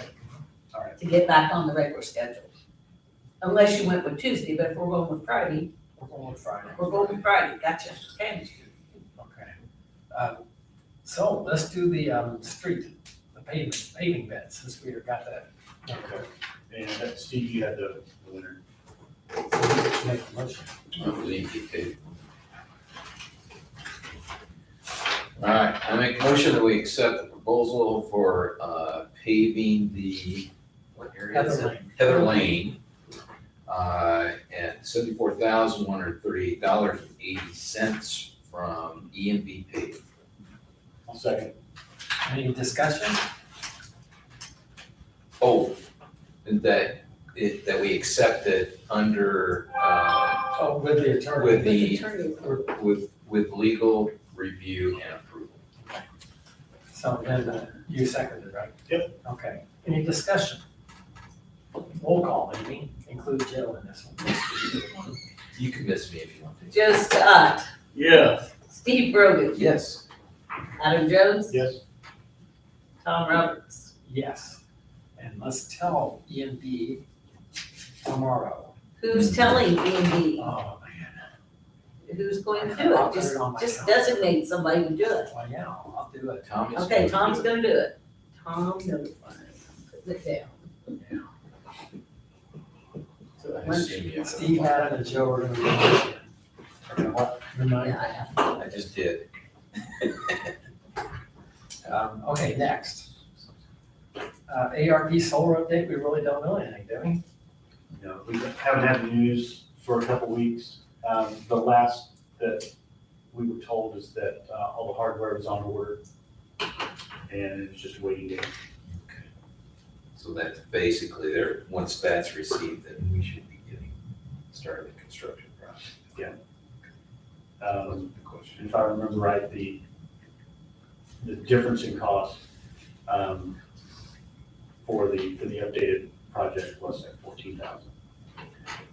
Speaker 2: all right.
Speaker 5: to get back on the regular schedule. Unless you went with Tuesday, but if we're going with Friday,
Speaker 1: We're going with Friday.
Speaker 5: we're going with Friday, gotcha, okay.
Speaker 1: Okay. So let's do the, street, the paving bed, since we got that.
Speaker 2: Okay. And that, Steve, you had the winner.
Speaker 1: So make the motion.
Speaker 4: I believe you did. All right, I make a motion that we accept the proposal for paving the, what area is
Speaker 1: Heather
Speaker 4: it?
Speaker 1: Lane.
Speaker 4: Heather Lane, at $74,138.80 from EMB paving.
Speaker 2: I'll second.
Speaker 1: Any discussion?
Speaker 4: Oh, and that we accept it under,
Speaker 1: Oh, with the attorney.
Speaker 4: with the,
Speaker 5: Attorney.
Speaker 4: with legal review and approval.
Speaker 1: So then you seconded, right?
Speaker 2: Yep.
Speaker 1: Okay. Any discussion? Roll call, maybe, include Jill in this one.
Speaker 4: You can miss me if you want to.
Speaker 5: Joe Scott,
Speaker 2: Yeah.
Speaker 5: Steve Brogan,
Speaker 4: Yes.
Speaker 5: Adam Jones,
Speaker 2: Yes,
Speaker 5: Tom Roberts.
Speaker 1: Yes. And let's tell ENB tomorrow.
Speaker 5: Who's telling B&B?
Speaker 1: Oh, man.
Speaker 5: Who's going to do
Speaker 1: I'll
Speaker 5: it?
Speaker 1: put
Speaker 5: Just,
Speaker 1: it on my
Speaker 5: just
Speaker 1: calendar.
Speaker 5: designate somebody to do it.
Speaker 1: Well, yeah, I'll do it.
Speaker 4: Tom is.
Speaker 5: Okay, Tom's gonna do it. Tom notified, put it down.
Speaker 4: I assume you have to
Speaker 1: Steve,
Speaker 4: file.
Speaker 1: Adam, and Joe are gonna be on. What? Remind.
Speaker 5: Yeah, I have.
Speaker 4: I just did.
Speaker 1: Okay, next. ARP solar update, we really don't know anything, do we?
Speaker 2: no, we haven't had the news for a couple weeks. The last that we were told is that all the hardware was on order, and it's just a waiting game.
Speaker 4: So that's basically there, once that's received, then we should be getting started the construction process. That was the question.
Speaker 2: If I remember right, the difference in cost for the updated project was at 14,000.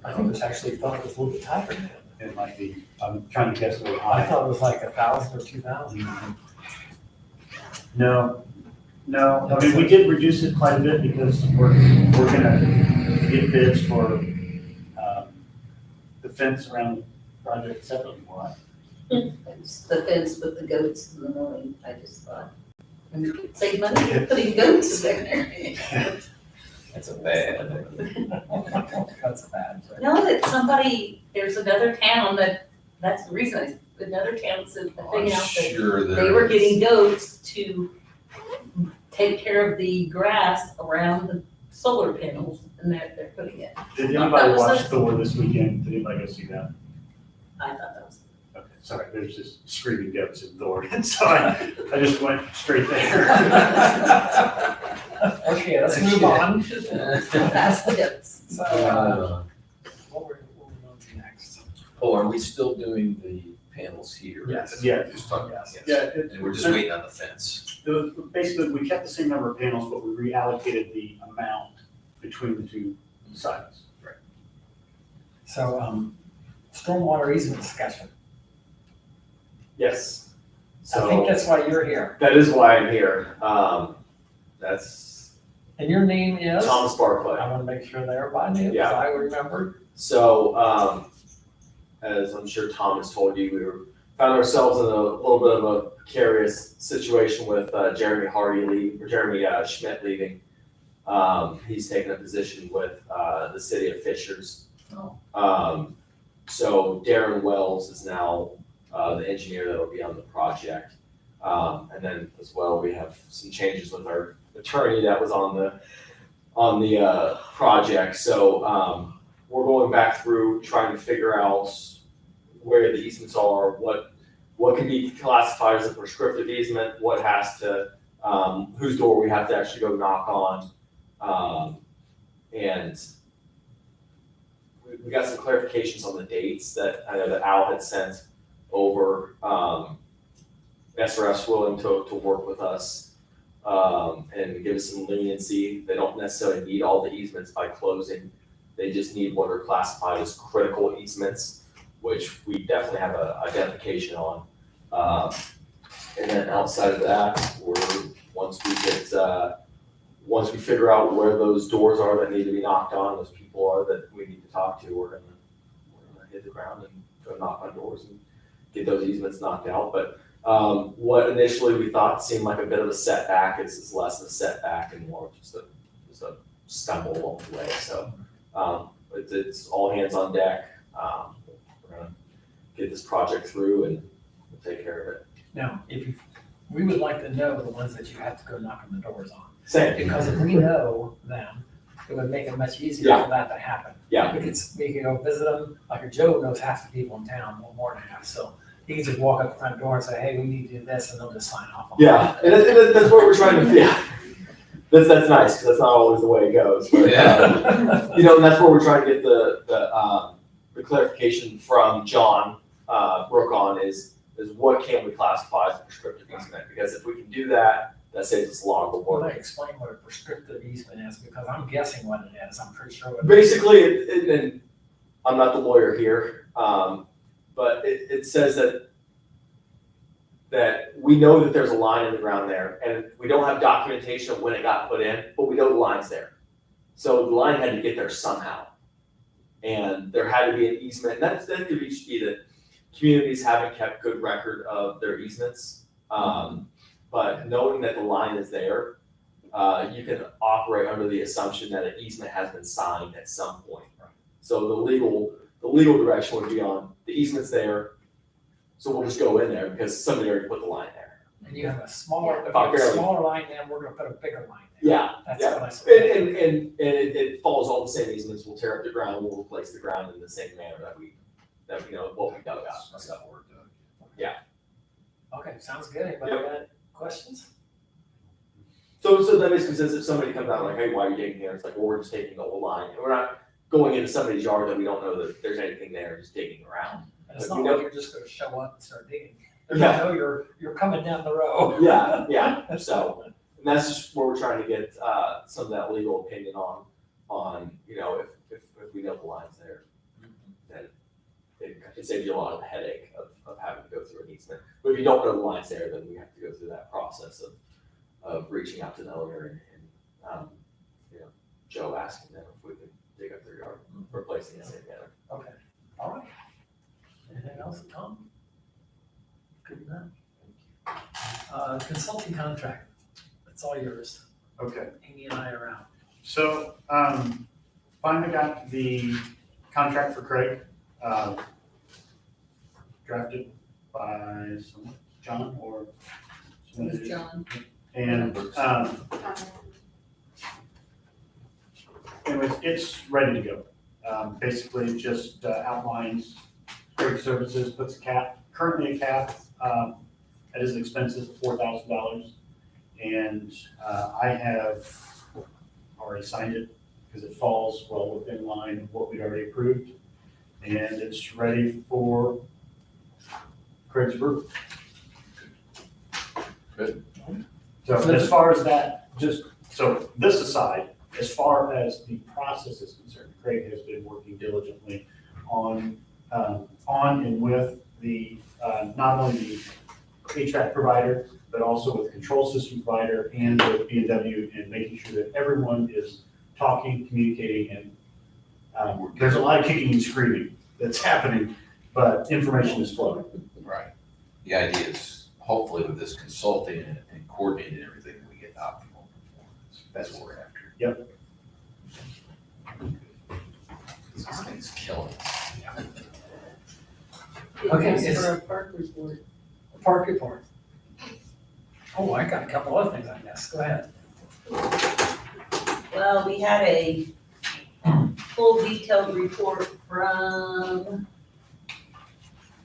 Speaker 1: I think it's actually thought it was a little bit tighter than that.
Speaker 2: It might be, I'm trying to guess a little
Speaker 1: I
Speaker 2: high.
Speaker 1: thought it was like 1,000 or 2,000.
Speaker 2: No, I mean, we did reduce it quite a bit because we're gonna get bids for the fence around the project separately, right?
Speaker 5: It's the fence with the goats in the morning, I just thought. And we could save money putting goats there.
Speaker 4: That's a bad.
Speaker 1: That's bad. but-
Speaker 5: No, that somebody, there's another town that's the reason, another town said the
Speaker 4: I'm
Speaker 5: thing out there.
Speaker 4: sure there
Speaker 5: They were
Speaker 4: is.
Speaker 5: getting goats to take care of the grass around the solar panels, and they're putting it.
Speaker 2: Did
Speaker 5: That
Speaker 2: anybody
Speaker 5: was
Speaker 2: watch
Speaker 5: a-
Speaker 2: Thor this weekend? Did anybody go see that?
Speaker 5: I thought that was.
Speaker 2: Okay, sorry, there's just screaming goats in Thor, and so I just went straight there.
Speaker 1: Okay, let's move on.
Speaker 5: That's the goats.
Speaker 1: So, what we're going to next?
Speaker 4: Oh, are we still doing the panels here?
Speaker 1: Yes.
Speaker 2: Yeah.
Speaker 4: Just talking,
Speaker 1: Yes.
Speaker 4: yes.
Speaker 2: Yeah,
Speaker 4: And we're just waiting on the fence.
Speaker 2: Basically, we kept the same number of panels, but we reallocated the amount between the two sides. Right.
Speaker 1: So, stormwater easement discussion.
Speaker 6: Yes.
Speaker 1: I think
Speaker 6: So
Speaker 1: that's why you're here.
Speaker 6: that is why I'm here. That's
Speaker 1: And your name is?
Speaker 6: Thomas Barclay.
Speaker 1: I want to make sure that everybody knew, because
Speaker 6: Yeah.
Speaker 1: I remembered.
Speaker 6: So, as I'm sure Tom has told you, found ourselves in a little bit of a precarious situation with Jeremy Schmidt leaving. He's taken a position with the city of Fishers. So Darren Wells is now the engineer that will be on the project. And then as well, we have some changes with our attorney that was on the project. So we're going back through trying to figure out where the easements are, what can be classified as a prescriptive easement, what has to, whose door we have to actually go knock on. And we got some clarifications on the dates that I know that Al had sent over. SRF's willing to work with us and give us some leniency. They don't necessarily need all the easements by closing. They just need what are classified as critical easements, which we definitely have a identification on. And then outside of that, once we figure out where those doors are that need to be knocked on, those people are that we need to talk to, we're gonna hit the ground and go knock on doors and get those easements knocked out. But what initially we thought seemed like a bit of a setback is less than a setback and more just a stumble along the way. So it's all hands on deck. We're gonna get this project through and we'll take care of it.
Speaker 1: Now, we would like to know the ones that you have to go knock on the doors on.
Speaker 6: Same.
Speaker 1: Because if we know them, it would make it much easier
Speaker 6: Yeah.
Speaker 1: for that to happen.
Speaker 6: Yeah.
Speaker 1: We can go visit them, like Joe knows half the people in town, well, more than half, so he can just walk up the front door and say, hey, we need to do this, and they'll just sign off on it.
Speaker 6: Yeah, and that's what we're trying to, yeah. That's nice, because that's not always the way it goes. But, and that's where we're trying to get the clarification from John Brook on is what can we classify as a prescriptive easement? Because if we can do that, that saves us a lot of
Speaker 1: Well,
Speaker 6: work.
Speaker 1: I explain what a prescriptive easement is, because I'm guessing what it is, I'm pretty sure what it is.
Speaker 6: Basically, and I'm not the lawyer here, but it says that we know that there's a line in the ground there, and we don't have documentation of when it got put in, but we know the line's there. So the line had to get there somehow. And there had to be an easement, and that could just be that communities haven't kept good record of their easements. But knowing that the line is there, you can operate under the assumption that an easement has been signed at some point. So the legal direction would be on the easement's there, so we'll just go in there because somebody already put the line there.
Speaker 1: And you have a smaller, if you
Speaker 6: About
Speaker 1: have a
Speaker 6: barely.
Speaker 1: smaller line, then we're gonna put a bigger line there.
Speaker 6: Yeah,
Speaker 1: That's
Speaker 6: yeah.
Speaker 1: what I said.
Speaker 6: And it follows all the same easements. We'll tear up the ground, we'll replace the ground in the same manner that we what we dug out. So,
Speaker 1: Okay, sounds good. Anybody got questions?
Speaker 6: So that basically says if somebody comes out like, hey, why are you digging here? It's like, well, we're just taking the whole line. And we're not going into somebody's yard that we don't know that there's anything there, just digging around.
Speaker 1: And it's
Speaker 6: But
Speaker 1: not
Speaker 6: you
Speaker 1: like
Speaker 6: know-
Speaker 1: you're just gonna show up and start digging. They're gonna know you're coming down the road.
Speaker 6: Yeah. So, and that's just where we're trying to get some of that legal opinion on if we know the line's there, then it saves you a lot of headache of having to go through an easement. But if you don't know the line's there, then we have to go through that process of reaching out to the owner and Joe asking them if we can dig up their yard, replacing it in the same manner.
Speaker 1: Okay, all right. Anything else, Tom? Good enough. Consulting contract, it's all yours.
Speaker 2: Okay.
Speaker 1: Amy and I are out.
Speaker 2: So, finally got the contract for Craig, drafted by John or somebody.
Speaker 5: Who's John?
Speaker 2: And, anyways, it's ready to go. Basically, it just outlines Craig Services, puts currently a cap at his expenses of $4,000. And I have already signed it because it falls well within line of what we'd already approved. And it's ready for Craig's group.
Speaker 6: Good.
Speaker 2: So as far as that, so this aside, as far as the process is concerned, Craig has been working diligently on and with the, not only the HVAC provider, but also with control system provider and with B&W, and making sure that everyone is talking, communicating, and there's a lot of kicking and screaming that's happening, but information is flowing.
Speaker 4: Right. The idea is hopefully with this consulting and coordinating everything, we get optimal performance. That's what we're after.
Speaker 2: Yep.
Speaker 4: This thing's killing us.
Speaker 1: Okay,
Speaker 5: It
Speaker 1: it's-
Speaker 5: was for a park report.
Speaker 1: Park report. Oh, I got a couple other things, I guess. Go ahead.
Speaker 5: Well, we had a full detailed report from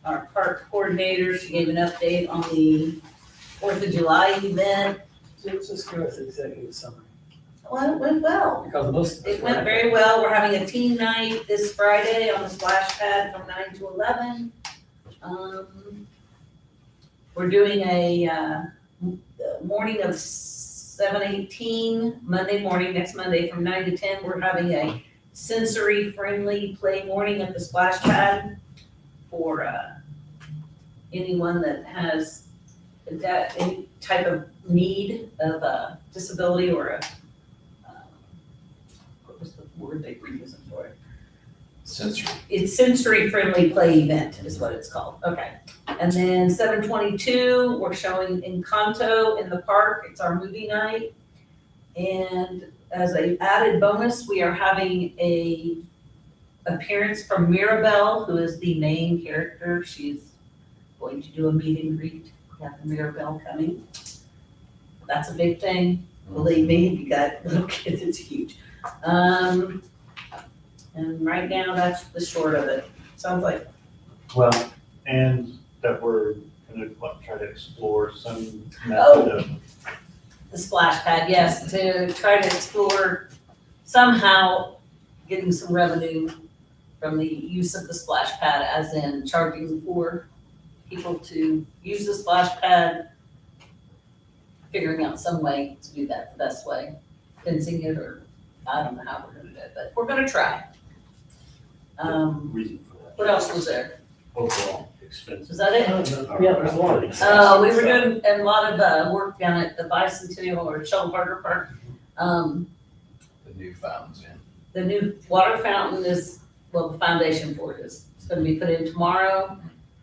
Speaker 5: our park coordinator. She gave an update on the 4th of July event.
Speaker 1: Just give us executive summary,
Speaker 5: Well, it went well.
Speaker 1: because most of us.
Speaker 5: It went very well. We're having a team night this Friday on the splash pad from 9 to 11. We're doing a morning of 7/18, Monday morning, next Monday from 9 to 10. We're having a sensory-friendly play morning at the splash pad for anyone that has any type of need of a disability or a, what was the word they were using for it?
Speaker 4: Sensory.
Speaker 5: It's sensory-friendly play event is what it's called, okay. And then 7/22, we're showing Encanto in the park, it's our movie night. And as an added bonus, we are having a appearance from Mirabelle, who is the main character. She's going to do a meet and greet, we have the Mirabelle coming. That's a big thing, believe me, if you got little kids, it's huge. And right now, that's the short of it. Sounds like,
Speaker 2: Well, and that we're gonna try to explore some
Speaker 5: Oh.
Speaker 2: method of,
Speaker 5: the splash pad, yes, to try to explore somehow getting some revenue from the use of the splash pad, as in charging for people to use the splash pad, figuring out some way to do that the best way, fencing it, or I don't know how we're gonna do it, but we're gonna try.
Speaker 2: reason for that.
Speaker 5: What else was there?
Speaker 2: Overall expenses.
Speaker 5: Was that it?
Speaker 1: Yeah, there's a lot of these.
Speaker 5: We were doing a lot of work down at the Bicentennial or Sheldon Parker Park.
Speaker 4: The new fountains in.
Speaker 5: The new water fountain is, well, the foundation for it is, it's gonna be put in tomorrow.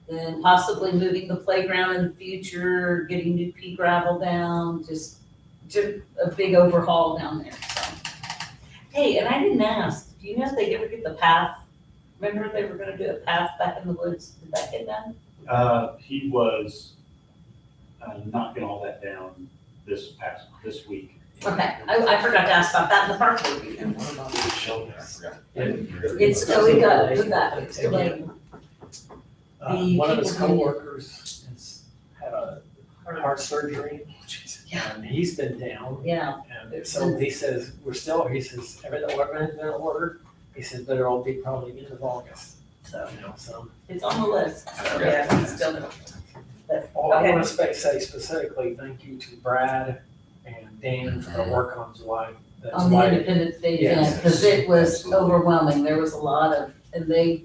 Speaker 5: Then possibly moving the playground in the future, getting new pea gravel down, just a big overhaul down there, so. Hey, and I didn't ask, do you know if they ever get the path? Remember they were gonna do a path back in the woods, did that get done?
Speaker 2: He was knocking all that down this week.
Speaker 5: Okay, I forgot to ask about that in the park board meeting.
Speaker 4: And what about the shelter? I forgot.
Speaker 5: It's, we got it's delayed. The
Speaker 1: One of his
Speaker 5: people who-
Speaker 1: coworkers has had a heart surgery. And he's been down,
Speaker 5: Yeah,
Speaker 1: and so he says, he says, everything's been ordered. He says, but it'll be probably end of August,
Speaker 5: so
Speaker 1: so.
Speaker 5: it's on the list,
Speaker 4: I
Speaker 5: so
Speaker 4: forgot.
Speaker 5: yeah, it's still. But,
Speaker 1: Oh, I
Speaker 5: okay.
Speaker 1: want to say specifically, thank you to Brad and Dan for the work on July.
Speaker 5: On the Independence Day
Speaker 1: Yes.
Speaker 5: event, because it was
Speaker 4: Absolutely.
Speaker 5: overwhelming, there was a lot of, and they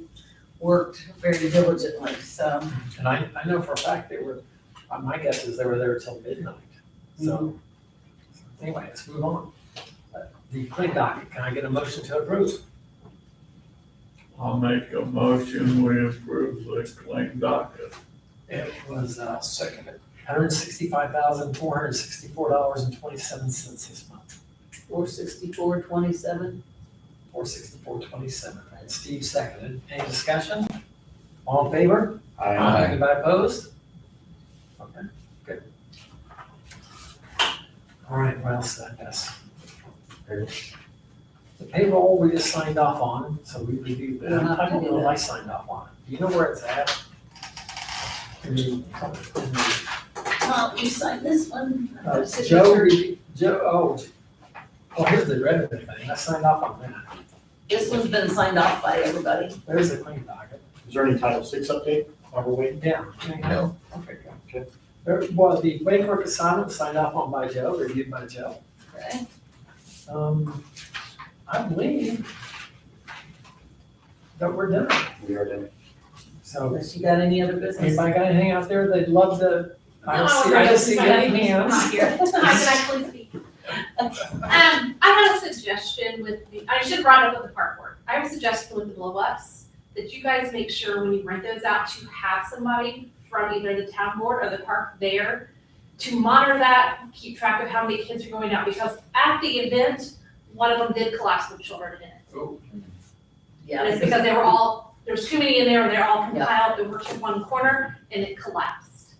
Speaker 5: worked very diligently, so.
Speaker 1: And I know for a fact they were, my guess is they were there till midnight, so. Anyway, let's move on. The claim docket, can I get a motion to approve?
Speaker 6: I'll make a motion, we approve the claim docket.
Speaker 1: It was
Speaker 4: I'll second it.
Speaker 1: $165,464.27 this month,
Speaker 5: 464.27.
Speaker 1: $464.27. And Steve seconded. Any discussion? All in favor?
Speaker 4: Aye.
Speaker 1: Anybody opposed? Okay, good. All right, what else did I miss? The payroll we just signed off on, so we reviewed that. I don't know if I signed off on it. Do you know where it's at?
Speaker 5: Oh, you signed this one?
Speaker 1: Joe, here's the revenue thing. I signed off on that.
Speaker 5: This one's been signed off by everybody.
Speaker 1: There's the claim docket.
Speaker 2: Is there any Title VI update while we're waiting?
Speaker 1: Yeah.
Speaker 4: No.
Speaker 1: Okay, good. There was the Wake Work assignment signed off on by Joe, reviewed by Joe.
Speaker 5: Okay.
Speaker 1: I believe that we're done.
Speaker 2: We are done.
Speaker 1: So,
Speaker 5: Unless you got any other business?
Speaker 1: anybody got anything out there they'd love to? I don't
Speaker 10: No,
Speaker 1: see,
Speaker 10: we're
Speaker 1: I just
Speaker 10: good.
Speaker 1: see any
Speaker 10: I'm
Speaker 1: hands.
Speaker 10: not here. I can actually speak. I have a suggestion with the, I should have brought it up with the park board. I have a suggestion with the blow ups, that you guys make sure when you rent those out to have somebody from either the town board or the park there to monitor that, keep track of how many kids are going out, because at the event, one of them did collapse with children in it.
Speaker 4: Oh,
Speaker 10: And it's because they were all, there's too many in there, and they're all compiled over to one corner, and it collapsed.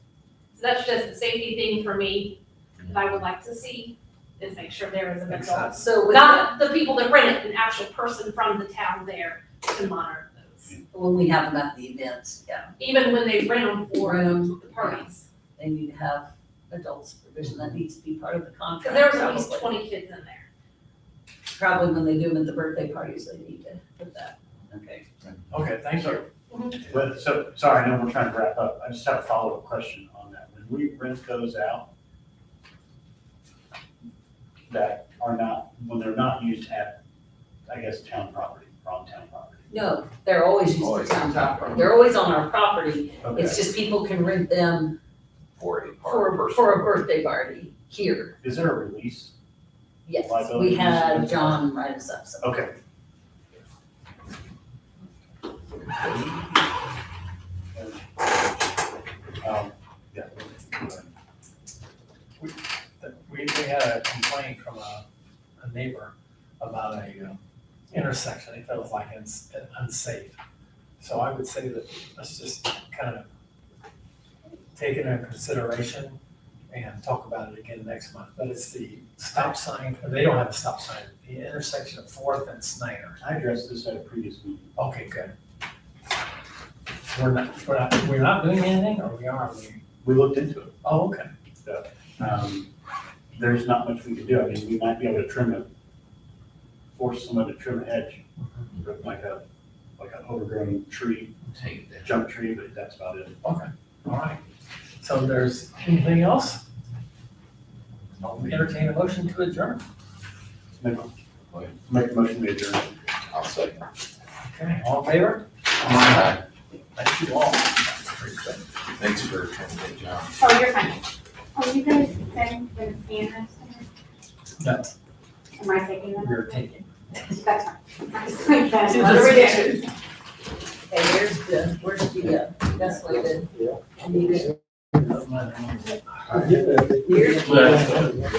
Speaker 10: So that's just a safety thing for me, that I would like to see, is make sure there is an
Speaker 1: Makes
Speaker 10: adult.
Speaker 1: sense.
Speaker 5: So with that,
Speaker 10: Not the people that rent it, an actual person from the town there to monitor those.
Speaker 5: when we have them at the events, yeah,
Speaker 10: Even when they rent them for
Speaker 5: Rent 'em,
Speaker 10: the parties.
Speaker 5: they need to have adult supervision, that needs to be part of the
Speaker 10: Because
Speaker 5: contract.
Speaker 10: there was at least
Speaker 5: probably.
Speaker 10: 20 kids in there.
Speaker 5: Probably when they do them at the birthday parties, they need to put that, okay.
Speaker 1: Okay, thank you.
Speaker 2: But, so, sorry, I know we're trying to wrap up. I just have a follow-up question on that. When we rent those out that are not, when they're not used at, I guess, town property, or on town property.
Speaker 5: No, they're always used
Speaker 4: Always
Speaker 5: for town
Speaker 4: on town
Speaker 5: property, they're always on our property,
Speaker 2: Okay.
Speaker 5: it's just people can rent them
Speaker 4: for a park
Speaker 5: for,
Speaker 4: person.
Speaker 5: for a birthday party here.
Speaker 2: Is there a release?
Speaker 5: Yes,
Speaker 2: Liability
Speaker 5: we had
Speaker 2: insurance.
Speaker 5: John write us up, so.
Speaker 2: Okay. Yeah.
Speaker 1: We had a complaint from a neighbor about a intersection, he felt like it's unsafe. So I would say that let's just kind of take it into consideration and talk about it again next month. But it's the stop sign, they don't have a stop sign, the intersection of Fourth and Snyder.
Speaker 2: I addressed this at a previous meeting.
Speaker 1: Okay, good. We're not doing anything, or we are?
Speaker 2: We looked into it.
Speaker 1: Oh, okay.
Speaker 2: There's not much we can do. I mean, we might be able to force someone to trim a hedge, like an overgrown tree,
Speaker 4: Take it down.
Speaker 2: junk tree, but that's about it.
Speaker 1: Okay, all right. So there's anything else? I'll entertain a motion to adjourn.
Speaker 2: Make a motion to adjourn.
Speaker 4: I'll second.
Speaker 1: Okay, all in favor?
Speaker 4: Aye.
Speaker 1: Thank you all.
Speaker 4: Thanks for coming in, John.
Speaker 3: Oh, you're fine. Oh, you guys said you're gonna scan this?
Speaker 1: No,
Speaker 3: Am I taking them?
Speaker 1: we're taking.
Speaker 3: That's fine. I just think that's
Speaker 1: To
Speaker 3: what we're
Speaker 1: discussion.
Speaker 3: doing.
Speaker 5: Okay, where's the, that's what it, I need it.
Speaker 1: No,
Speaker 5: Here's the-